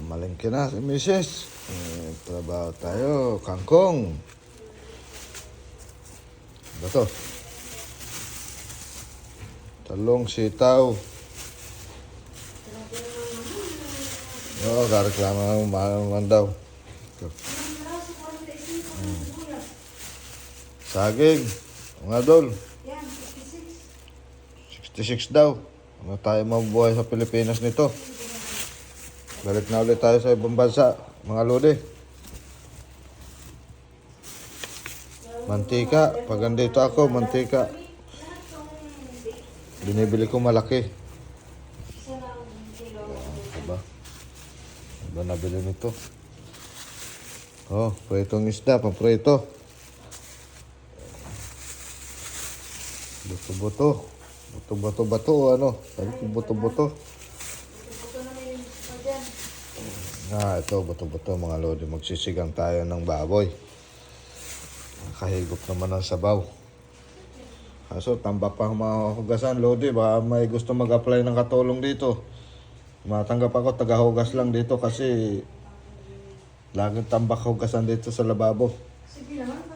Mamalengke na si Mrs. Trabaho tayo. Kangkong. Ba to? Talong, sitaw. Oo, kareklama ng mahal naman daw. Ito. Saging. Mga dol. 66 daw. Ano tayo mabubuhay sa Pilipinas nito? Balik na ulit tayo sa ibang bansa, mga lodi. Mantika. Pag andito ako, mantika. Binibili ko malaki. Diba? Diba nabili nito? Oh, pritong isda, pamprito. Buto-buto. Buto-buto-bato o ano? Sabi ko buto-buto. Ito, buto-buto mga lodi. Magsisigang tayo ng baboy. Nakahigop naman ng sabaw. Kaso, tambak pa ang mga hugasan, lodi. Baka may gusto mag-apply ng katulong dito. Matanggap ako, taga-hugas lang dito kasi laging tambak hugasan dito sa lababo. Sige naman.